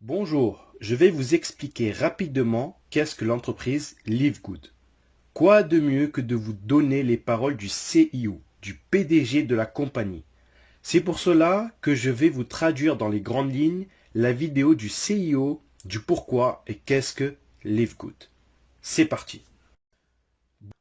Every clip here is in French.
Bonjour, je vais vous expliquer rapidement qu'est-ce que l'entreprise Live Good. Quoi de mieux que de vous donner les paroles du CIO, du PDG de la compagnie. C'est pour cela que je vais vous traduire dans les grandes lignes la vidéo du CIO, du pourquoi et qu'est-ce que Live Good. C'est parti.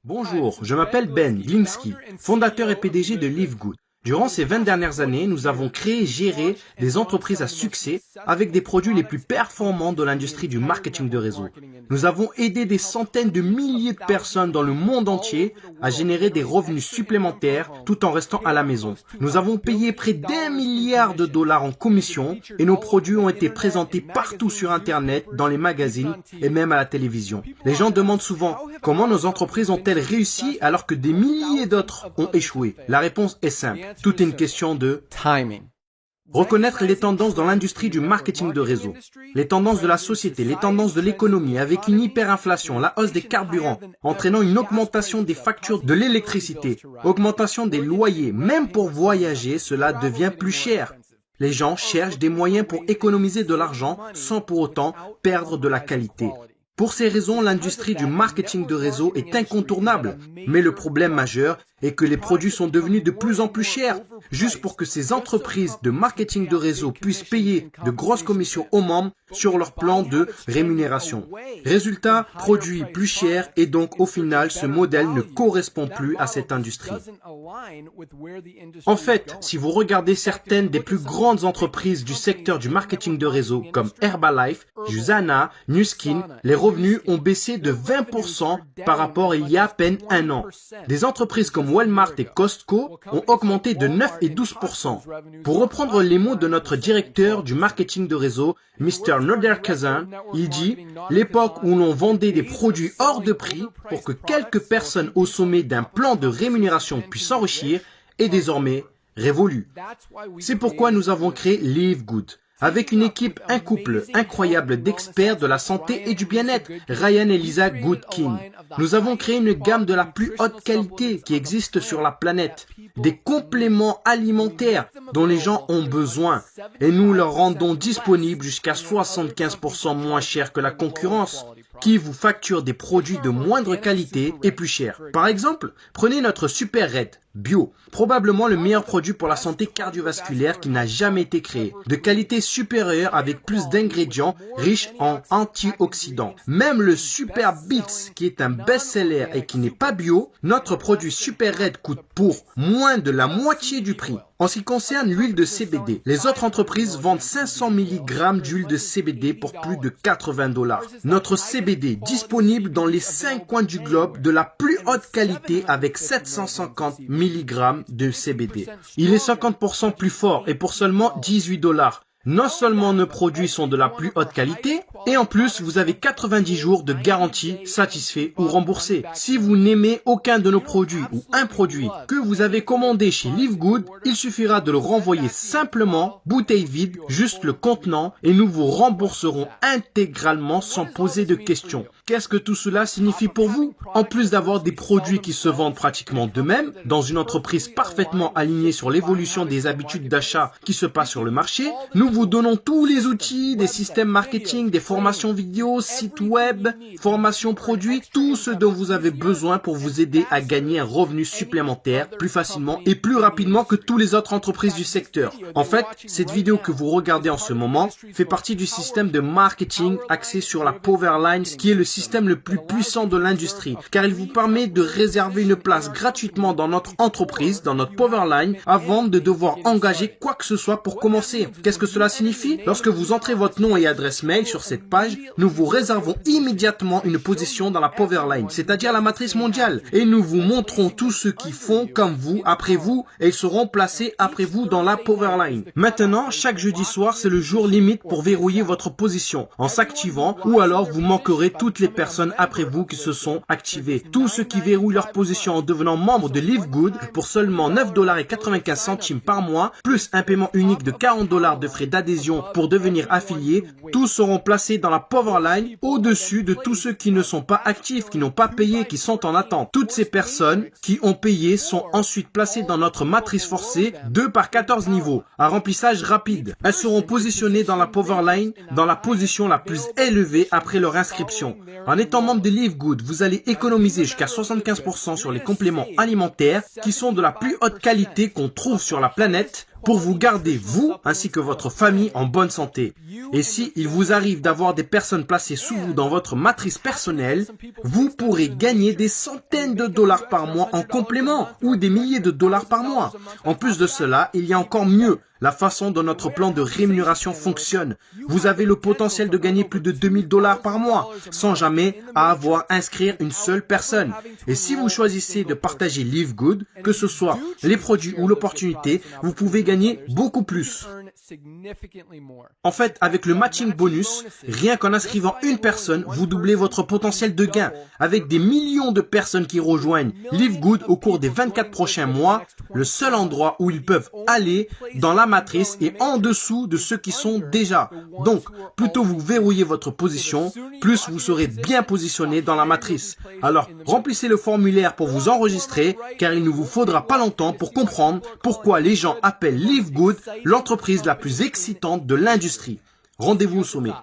Bonjour, je m'appelle Ben Glinsky, fondateur et PDG de Live Good. Durant ces 20 dernières années, nous avons créé et géré des entreprises à succès avec des produits les plus performants de l'industrie du marketing de réseau. Nous avons aidé des centaines de milliers de personnes dans le monde entier à générer des revenus supplémentaires tout en restant à la maison. Nous avons payé près d'1 milliard de dollars en commission et nos produits ont été présentés partout sur Internet, dans les magazines et même à la télévision. Les gens demandent souvent comment nos entreprises ont-elles réussi alors que des milliers d'autres ont échoué. La réponse est simple. Tout est une question de timing. Reconnaître les tendances dans l'industrie du marketing de réseau, les tendances de la société, les tendances de l'économie avec une hyperinflation, la hausse des carburants, entraînant une augmentation des factures de l'électricité, augmentation des loyers, même pour voyager, cela devient plus cher. Les gens cherchent des moyens pour économiser de l'argent sans pour autant perdre de la qualité. Pour ces raisons, l'industrie du marketing de réseau est incontournable. Mais le problème majeur est que les produits sont devenus de plus en plus chers. Juste pour que ces entreprises de marketing de réseau puissent payer de grosses commissions aux membres sur leur plan de rémunération. Résultat, produits plus chers et donc au final, ce modèle ne correspond plus à cette industrie. En fait, si vous regardez certaines des plus grandes entreprises du secteur du marketing de réseau comme Herbalife, Usana, Nu Skin, les revenus ont baissé de 20% par rapport à il y a à peine un an. Des entreprises comme Walmart et Costco ont augmenté de 9 et 12%. Pour reprendre les mots de notre directeur du marketing de réseau, Mr. Noderkazan, il dit « L'époque où l'on vendait des produits hors de prix pour que quelques personnes au sommet d'un plan de rémunération puissent s'enrichir est désormais révolue. » C'est pourquoi nous avons créé Live Good. Avec une équipe, un couple incroyable d'experts de la santé et du bien-être, Ryan et Lisa Goodkin. Nous avons créé une gamme de la plus haute qualité qui existe sur la planète. Des compléments alimentaires dont les gens ont besoin. Et nous leur rendons disponibles jusqu'à 75% moins cher que la concurrence, qui vous facture des produits de moindre qualité et plus chers. Par exemple, prenez notre Super Red Bio, probablement le meilleur produit pour la santé cardiovasculaire qui n'a jamais été créé, de qualité supérieure avec plus d'ingrédients riches en antioxydants. Même le Super Beats, qui est un best-seller et qui n'est pas bio, notre produit Super Red coûte pour moins de la moitié du prix. En ce qui concerne l'huile de CBD, les autres entreprises vendent 500 mg d'huile de CBD pour plus de 80 $. Notre CBD disponible dans les 5 coins du globe de la plus haute qualité avec 750 mg de CBD. Il est 50% plus fort et pour seulement 18 $. Non seulement nos produits sont de la plus haute qualité, et en plus vous avez 90 jours de garantie satisfait ou remboursé. Si vous n'aimez aucun de nos produits ou un produit que vous avez commandé chez Live Good, il suffira de le renvoyer simplement, bouteille vide, juste le contenant, et nous vous rembourserons intégralement sans poser de questions. Qu'est-ce que tout cela signifie pour vous? En plus d'avoir des produits qui se vendent pratiquement d'eux-mêmes, dans une entreprise parfaitement alignée sur l'évolution des habitudes d'achat qui se passent sur le marché, nous vous donnons tous les outils, des systèmes marketing, des formations vidéo, sites web, formations produits, tout ce dont vous avez besoin pour vous aider à gagner un revenu supplémentaire plus facilement et plus rapidement que toutes les autres entreprises du secteur. En fait, cette vidéo que vous regardez en ce moment fait partie du système de marketing axé sur la Powerline, qui est le système le plus puissant de l'industrie, car il vous permet de réserver une place gratuitement dans notre entreprise, dans notre Powerline, avant de devoir engager quoi que ce soit pour commencer. Qu'est-ce que cela signifie? Lorsque vous entrez votre nom et adresse mail sur cette page, nous vous réservons immédiatement une position dans la Powerline, c'est-à-dire la matrice mondiale, et nous vous montrons tous ceux qui font comme vous, après vous, et ils seront placés après vous dans la Powerline. Maintenant, chaque jeudi soir, c'est le jour limite pour verrouiller votre position en s'activant, ou alors vous manquerez toutes les personnes après vous qui se sont activées. Tous ceux qui verrouillent leur position en devenant membres de Live Good pour seulement $9,95 par mois, plus un paiement unique de $40 de frais d'adhésion pour devenir affiliés, tous seront placés dans la Powerline au-dessus de tous ceux qui ne sont pas actifs, qui n'ont pas payé, qui sont en attente. Toutes ces personnes qui ont payé sont ensuite placées dans notre matrice forcée 2 par 14 niveaux, à remplissage rapide. Elles seront positionnées dans la Powerline dans la position la plus élevée après leur inscription. En étant membre de Live Good, vous allez économiser jusqu'à 75% sur les compléments alimentaires qui sont de la plus haute qualité qu'on trouve sur la planète pour vous garder, vous, ainsi que votre famille, en bonne santé. Et si il vous arrive d'avoir des personnes placées sous vous dans votre matrice personnelle, vous pourrez gagner des centaines de dollars par mois en complément ou des milliers de dollars par mois. En plus de cela, il y a encore mieux. La façon dont notre plan de rémunération fonctionne. Vous avez le potentiel de gagner plus de $2000 par mois, sans jamais avoir à inscrire une seule personne. Et si vous choisissez de partager Live Good, que ce soit les produits ou l'opportunité, vous pouvez gagner beaucoup plus. En fait, avec le matching bonus, rien qu'en inscrivant une personne, vous doublez votre potentiel de gain. Avec des millions de personnes qui rejoignent Live Good au cours des 24 prochains mois, le seul endroit où ils peuvent aller dans la matrice est en dessous de ceux qui sont déjà. Donc, plus tôt vous verrouillez votre position, plus vous serez bien positionné dans la matrice. Alors, remplissez le formulaire pour vous enregistrer, car il ne vous faudra pas longtemps pour comprendre pourquoi les gens appellent Live Good l'entreprise la plus excitante de l'industrie. Rendez-vous au sommet.